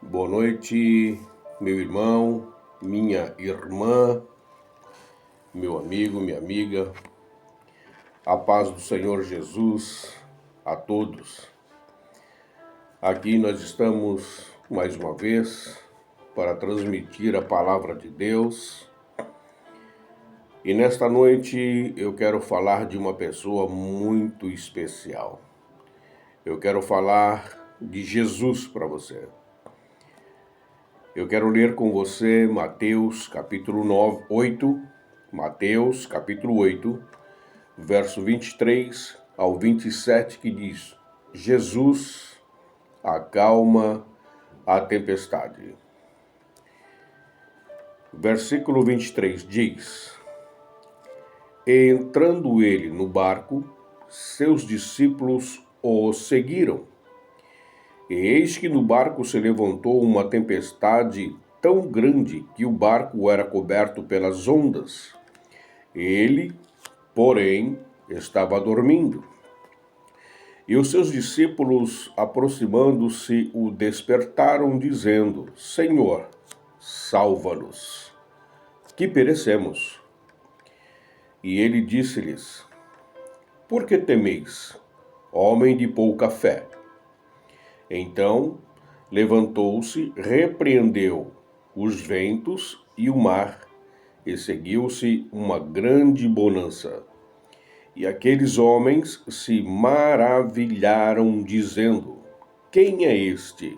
Boa noite, meu irmão, minha irmã, meu amigo, minha amiga. A paz do Senhor Jesus a todos. Aqui nós estamos mais uma vez para transmitir a palavra de Deus. E nesta noite eu quero falar de uma pessoa muito especial. Eu quero falar de Jesus para você. Eu quero ler com você Mateus capítulo 8, Mateus capítulo 8, verso 23 ao 27, que diz: Jesus acalma a tempestade. Versículo 23 diz: E entrando ele no barco, seus discípulos o seguiram. E eis que no barco se levantou uma tempestade tão grande que o barco era coberto pelas ondas. Ele, porém, estava dormindo. E os seus discípulos, aproximando-se, o despertaram, dizendo: Senhor, salva-nos, que perecemos. E ele disse-lhes: Por que temeis, homem de pouca fé? Então levantou-se, repreendeu os ventos e o mar, e seguiu-se uma grande bonança. E aqueles homens se maravilharam, dizendo: Quem é este,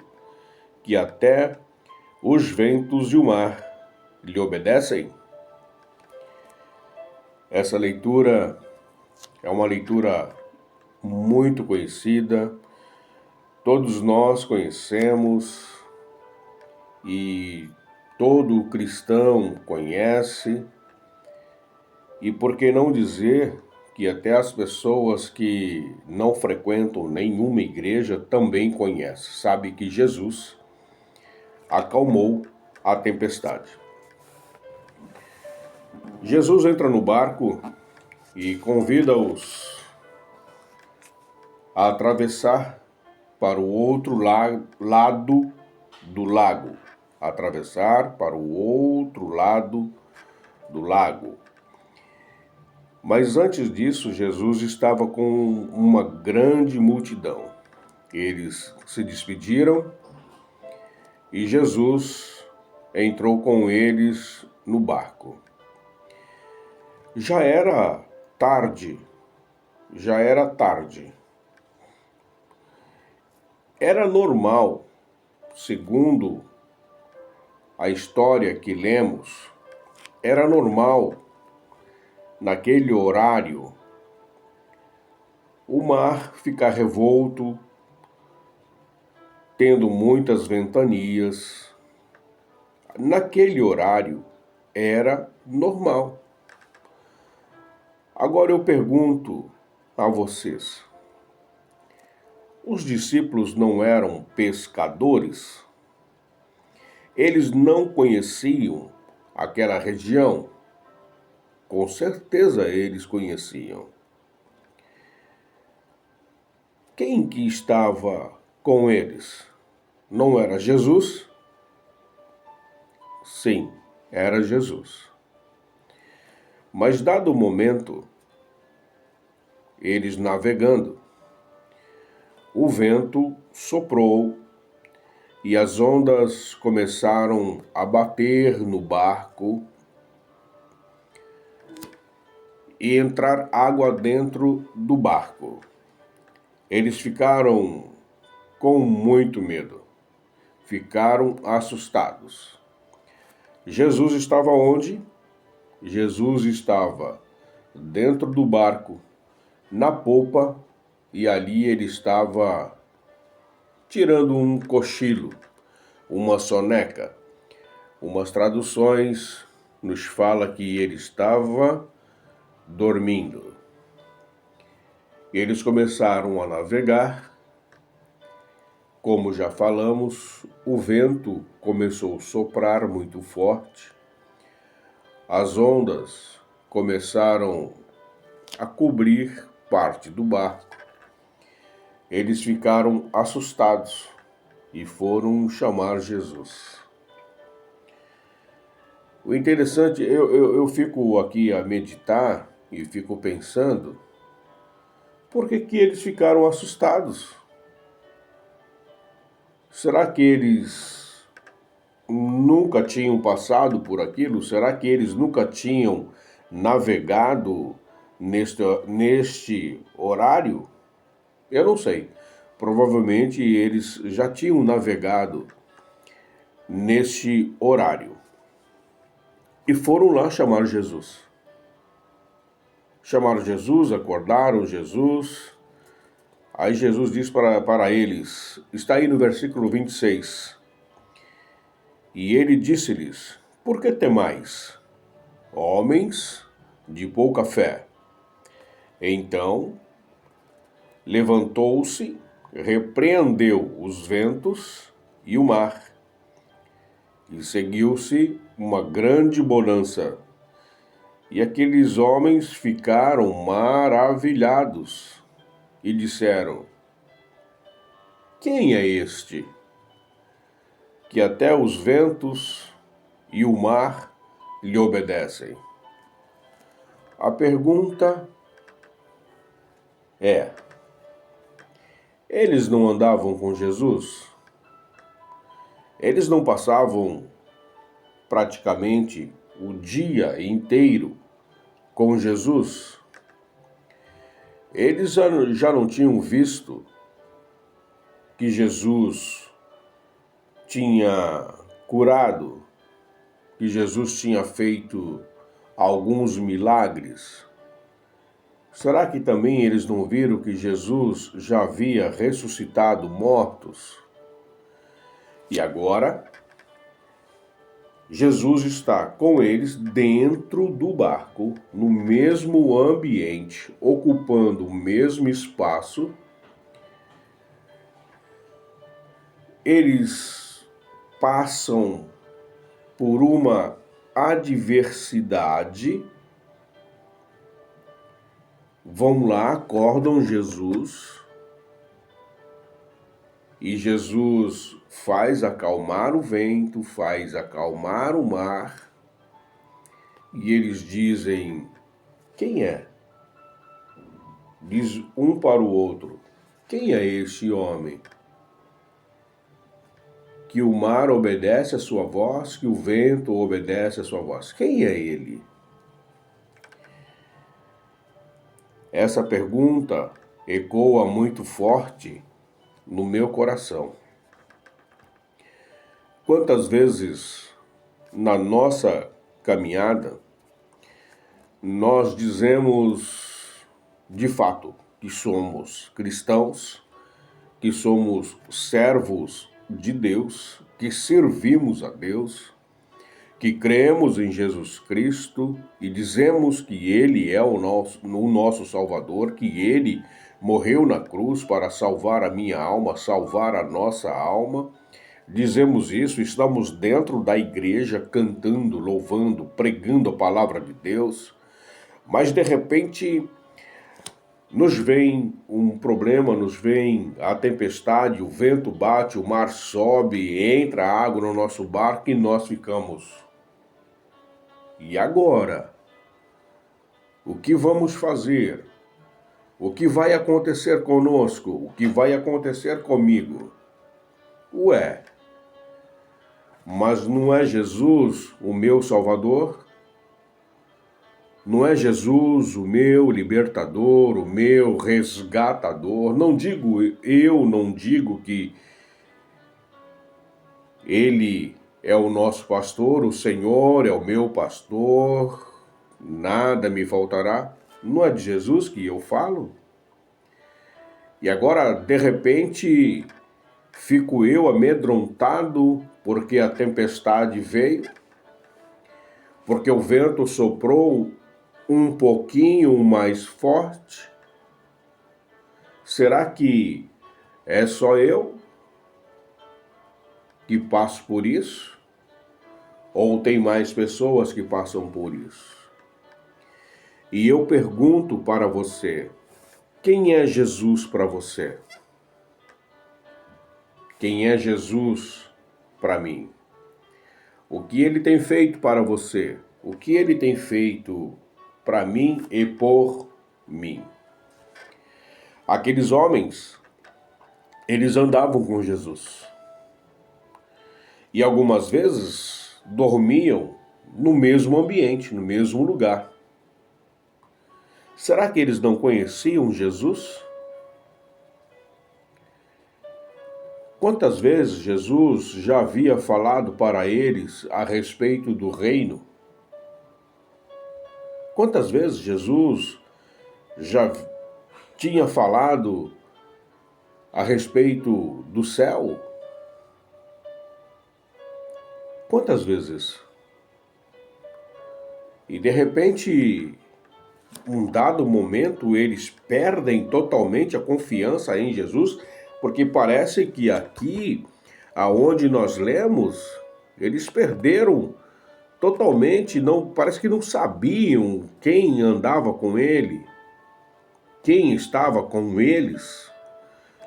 que até os ventos e o mar lhe obedecem? Essa leitura é uma leitura muito conhecida. Todos nós conhecemos e todo cristão conhece, e por que não dizer que até as pessoas que não frequentam nenhuma igreja também conhecem, sabe que Jesus acalmou a tempestade. Jesus entra no barco e convida-os a atravessar para o outro lado do lago. Atravessar para o outro lado do lago. Mas antes disso, Jesus estava com uma grande multidão. Eles se despediram e Jesus entrou com eles no barco. Já era tarde. Era normal, segundo a história que lemos, era normal, naquele horário, o mar ficar revolto, tendo muitas ventanias. Naquele horário, era normal. Agora eu pergunto a vocês: os discípulos não eram pescadores? Eles não conheciam aquela região? Com certeza eles conheciam. Quem que estava com eles? Não era Jesus? Sim, era Jesus. Mas dado o momento, eles navegando, o vento soprou e as ondas começaram a bater no barco e entrar água dentro do barco. Eles ficaram com muito medo, ficaram assustados. Jesus estava onde? Jesus estava dentro do barco, na popa, e ali ele estava tirando um cochilo, uma soneca. Umas traduções nos fala que ele estava dormindo. Eles começaram a navegar. Como já falamos, o vento começou a soprar muito forte. As ondas começaram a cobrir parte do barco. Eles ficaram assustados. e foram chamar Jesus. O interessante, eu fico aqui a meditar e fico pensando, por que que eles ficaram assustados? Será que eles nunca tinham passado por aquilo? Será que eles nunca tinham navegado neste horário? Eu não sei. Provavelmente eles já tinham navegado neste horário. E foram lá chamar Jesus. Chamaram Jesus, acordaram Jesus. Aí Jesus diz para eles, está aí no versículo 26. E ele disse-lhes, por que temais, homens de pouca fé? Então levantou-se, repreendeu os ventos e o mar, e seguiu-se uma grande bonança. E aqueles homens ficaram maravilhados e disseram, quem é este, que até os ventos e o mar lhe obedecem? A pergunta é, eles não andavam com Jesus? Eles não passavam praticamente o dia inteiro com Jesus? Eles já não tinham visto que Jesus tinha curado, que Jesus tinha feito alguns milagres? Será que também eles não viram que Jesus já havia ressuscitado mortos? E agora, Jesus está com eles dentro do barco, no mesmo ambiente, ocupando o mesmo espaço. Eles passam por uma adversidade, vão lá, acordam Jesus, e Jesus faz acalmar o vento, faz acalmar o mar, e eles dizem, quem é? Diz um para o outro, quem é este homem? Que o mar obedece à sua voz, que o vento obedece à sua voz. Quem é ele? Essa pergunta ecoa muito forte no meu coração. Quantas vezes na nossa caminhada nós dizemos de fato que somos cristãos, que somos servos de Deus, que servimos a Deus, que cremos em Jesus Cristo e dizemos que Ele é o nosso Salvador, que Ele morreu na cruz para salvar a minha alma, salvar a nossa alma. Dizemos isso, estamos dentro da igreja cantando, louvando, pregando a palavra de Deus, mas de repente nos vem um problema, nos vem a tempestade, o vento bate, o mar sobe, entra água no nosso barco e nós ficamos. E agora? O que vamos fazer? O que vai acontecer conosco? O que vai acontecer comigo? Ué, mas não é Jesus o meu Salvador? Não é Jesus o meu libertador, o meu resgatador? Não digo que Ele é o nosso pastor, o Senhor é o meu pastor, nada me faltará. Não é de Jesus que eu falo? E agora, de repente, fico eu amedrontado porque a tempestade veio, porque o vento soprou um pouquinho mais forte? Será que é só eu que passo por isso? Ou tem mais pessoas que passam por isso? E eu pergunto para você, quem é Jesus para você? quem é Jesus para mim. O que ele tem feito para você? O que ele tem feito para mim e por mim? Aqueles homens, eles andavam com Jesus. E algumas vezes dormiam no mesmo ambiente, no mesmo lugar. Será que eles não conheciam Jesus? Quantas vezes Jesus já havia falado para eles a respeito do reino? Quantas vezes Jesus já tinha falado a respeito do céu? Quantas vezes? E de repente, um dado momento, eles perdem totalmente a confiança em Jesus, porque parece que aqui, aonde nós lemos, eles perderam totalmente, não, parece que não sabiam quem andava com ele, quem estava com eles.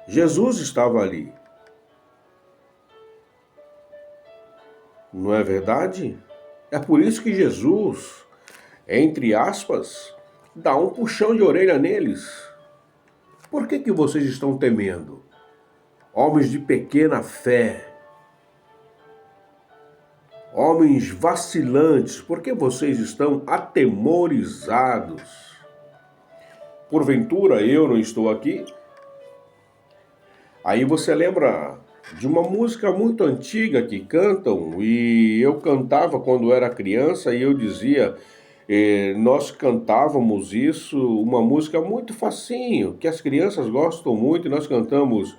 Jesus estava ali. Não é verdade? É por isso que Jesus, entre aspas, dá um puxão de orelha neles. Por que vocês estão temendo? Homens de pequena fé, homens vacilantes, por que vocês estão atemorizados? Porventura eu não estou aqui? Aí você lembra de uma música muito antiga que cantam, e eu cantava quando era criança, e eu dizia, nós cantávamos isso, uma música muito facinho, que as crianças gostam muito, e nós cantamos: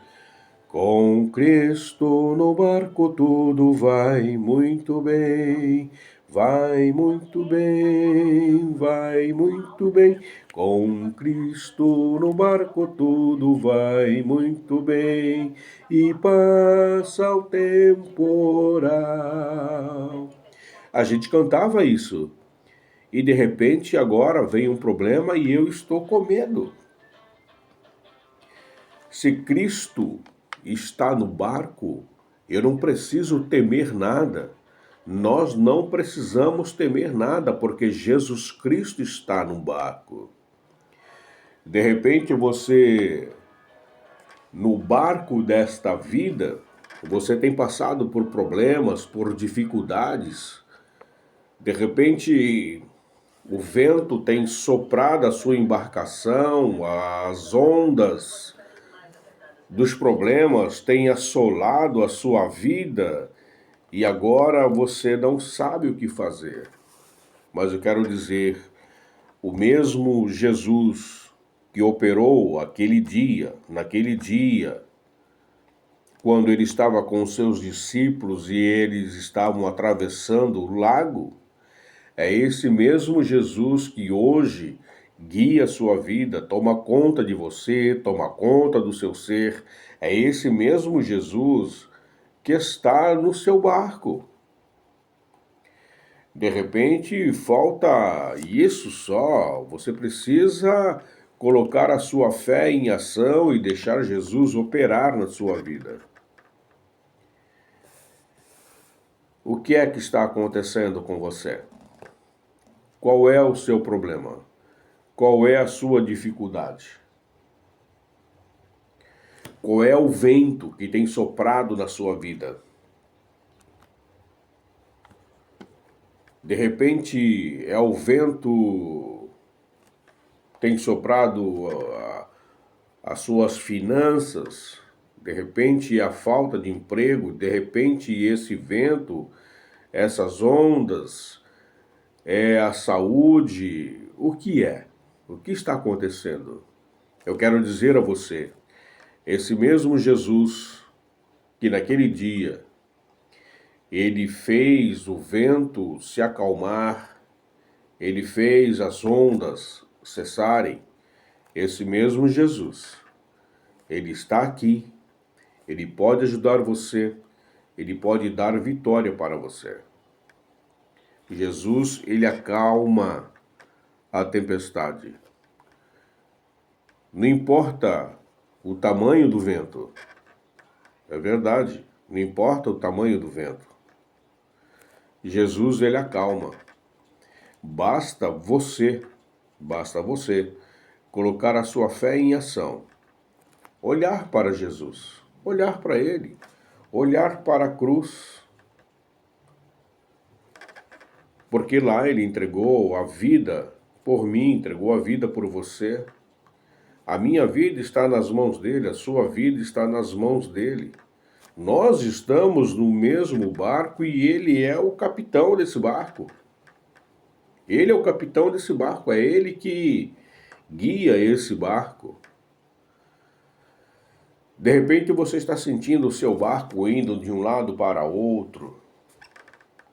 com Cristo no barco tudo vai muito bem, vai muito bem, vai muito bem. Com Cristo no barco tudo vai muito bem, e passa o temporal. A gente cantava isso, e de repente agora vem um problema e eu estou com medo. Se Cristo está no barco, eu não preciso temer nada. Nós não precisamos temer nada, porque Jesus Cristo está no barco. De repente você, no barco desta vida, você tem passado por problemas, por dificuldades. De repente o vento tem soprado a sua embarcação, as ondas dos problemas têm assolado a sua vida e agora você não sabe o que fazer. Mas eu quero dizer, o mesmo Jesus que operou naquele dia, quando ele estava com os seus discípulos e eles estavam atravessando o lago, é esse mesmo Jesus que hoje guia a sua vida, toma conta de você, toma conta do seu ser. É esse mesmo Jesus que está no seu barco. De repente falta isso só, você precisa colocar a sua fé em ação e deixar Jesus operar na sua vida. O que é que está acontecendo com você? Qual é o seu problema? Qual é a sua dificuldade? Qual é o vento que tem soprado na sua vida? De repente, é o vento que tem soprado as suas finanças, de repente a falta de emprego, de repente esse vento, essas ondas, é a saúde. O que é? O que está acontecendo? Eu quero dizer a você, esse mesmo Jesus que naquele dia ele fez o vento se acalmar, ele fez as ondas cessarem, esse mesmo Jesus, ele está aqui, ele pode ajudar você, ele pode dar vitória para você. Jesus, ele acalma a tempestade. Não importa o tamanho do vento, é verdade. Não importa o tamanho do vento. Jesus, ele acalma. Basta você colocar a sua fé em ação. Olhar para Jesus, olhar para Ele, olhar para a cruz. Porque lá Ele entregou a vida por mim, entregou a vida por você. A minha vida está nas mãos dele, a sua vida está nas mãos dele. Nós estamos no mesmo barco e ele é o capitão desse barco. Ele é o capitão desse barco, é ele que guia esse barco. De repente você está sentindo o seu barco indo de um lado para outro.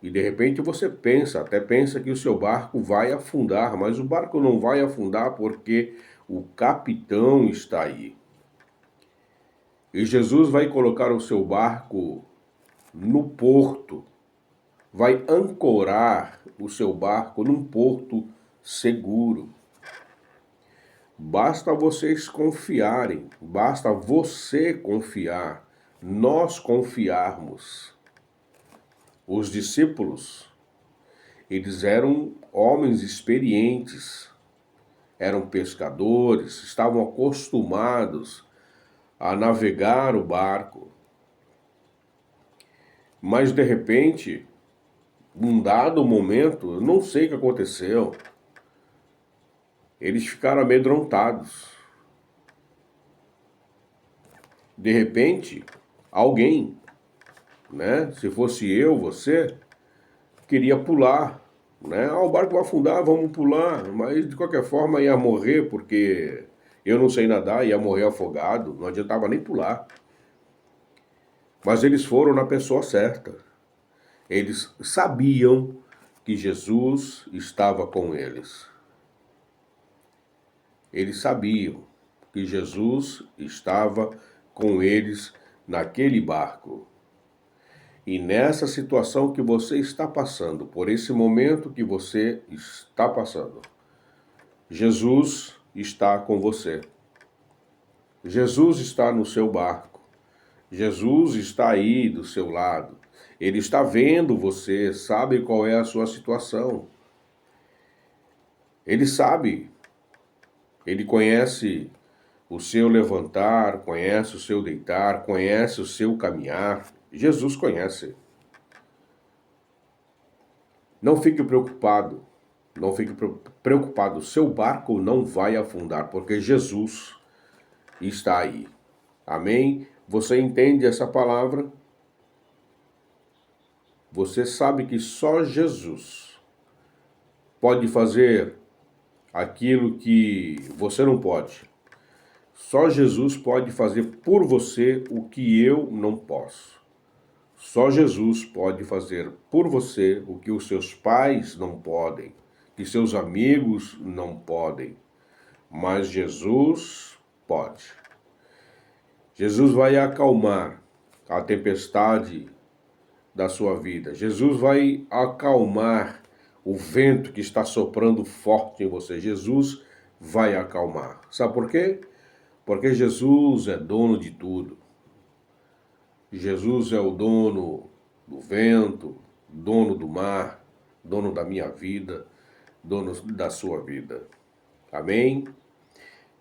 E de repente você até pensa que o seu barco vai afundar, mas o barco não vai afundar porque o capitão está aí. E Jesus vai colocar o seu barco no porto, vai ancorar o seu barco num porto seguro. Basta vocês confiarem, basta você confiar, nós confiarmos. Os discípulos, eles eram homens experientes, eram pescadores, estavam acostumados a navegar o barco. Mas de repente, num dado momento, eu não sei o que aconteceu, eles ficaram amedrontados. De repente, alguém, né? Se fosse eu, você, queria pular, né? Ah, o barco vai afundar, vamos pular. Mas de qualquer forma ia morrer, porque eu não sei nadar, ia morrer afogado, não adiantava nem pular. Mas eles foram na pessoa certa. Eles sabiam que Jesus estava com eles. Eles sabiam que Jesus estava com eles naquele barco. E nessa situação que você está passando, por esse momento que você está passando, Jesus está com você. Jesus está no seu barco. Jesus está aí do seu lado. Ele está vendo você, sabe qual é a sua situação. Ele sabe. Ele conhece o seu levantar, conhece o seu deitar, conhece o seu caminhar. Jesus conhece. Não fique preocupado. Não fique preocupado. O seu barco não vai afundar, porque Jesus está aí. Amém? Você entende essa palavra? Você sabe que só Jesus pode fazer aquilo que você não pode. Só Jesus pode fazer por você o que eu não posso. Só Jesus pode fazer por você o que os seus pais não podem, que seus amigos não podem. Mas Jesus pode. Jesus vai acalmar a tempestade da sua vida. Jesus vai acalmar o vento que está soprando forte em você. Jesus vai acalmar. Sabe por quê? Porque Jesus é dono de tudo. Jesus é o dono do vento, dono do mar, dono da minha vida, dono da sua vida. Amém?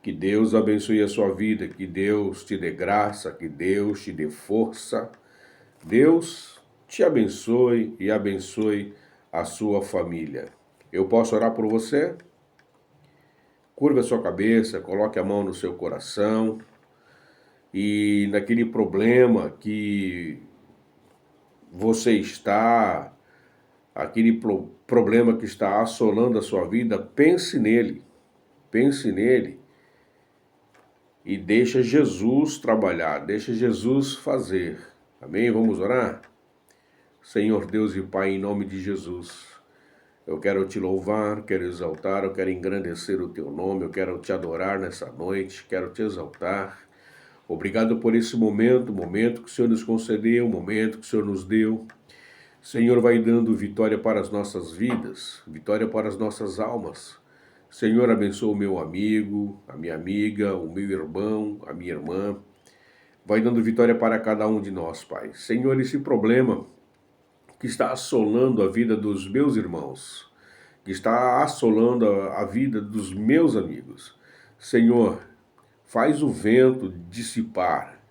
Que Deus abençoe a sua vida, que Deus te dê graça, que Deus te dê força. Deus te abençoe e abençoe a sua família. Eu posso orar por você? Curva a sua cabeça, coloque a mão no seu coração e naquele problema que você está, aquele problema que está assolando a sua vida, pense nele e deixa Jesus trabalhar, deixa Jesus fazer. Amém? Vamos orar? Senhor Deus e Pai, em nome de Jesus, eu quero te louvar, quero exaltar, eu quero engrandecer o teu nome, eu quero te adorar nessa noite, quero te exaltar. Obrigado por esse momento que o Senhor nos concedeu, momento que o Senhor nos deu. Senhor, vai dando vitória para as nossas vidas, vitória para as nossas almas. Senhor, abençoa o meu amigo, a minha amiga, o meu irmão, a minha irmã. vai dando vitória para cada um de nós, Pai. Senhor, esse problema que está assolando a vida dos meus irmãos, que está assolando a vida dos meus amigos. Senhor, faz o vento dissipar,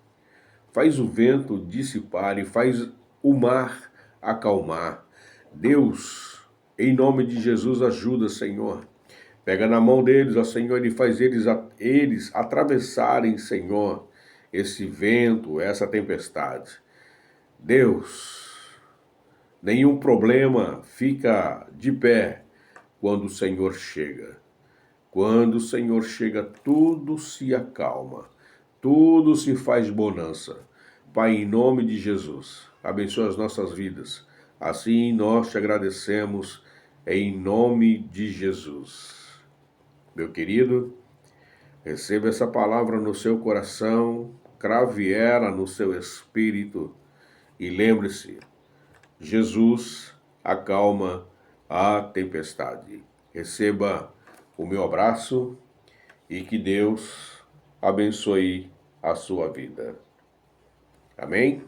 e faz o mar acalmar. Deus, em nome de Jesus, ajuda, Senhor. Pega na mão deles, ó Senhor, e faz eles atravessarem, Senhor, esse vento, essa tempestade. Deus, nenhum problema fica de pé quando o Senhor chega. Quando o Senhor chega, tudo se acalma, tudo se faz bonança. Pai, em nome de Jesus, abençoa as nossas vidas. Assim nós te agradecemos, em nome de Jesus. Meu querido, receba essa palavra no seu coração, crave ela no seu espírito e lembre-se, Jesus acalma a tempestade. Receba o meu abraço e que Deus abençoe a sua vida. Amém?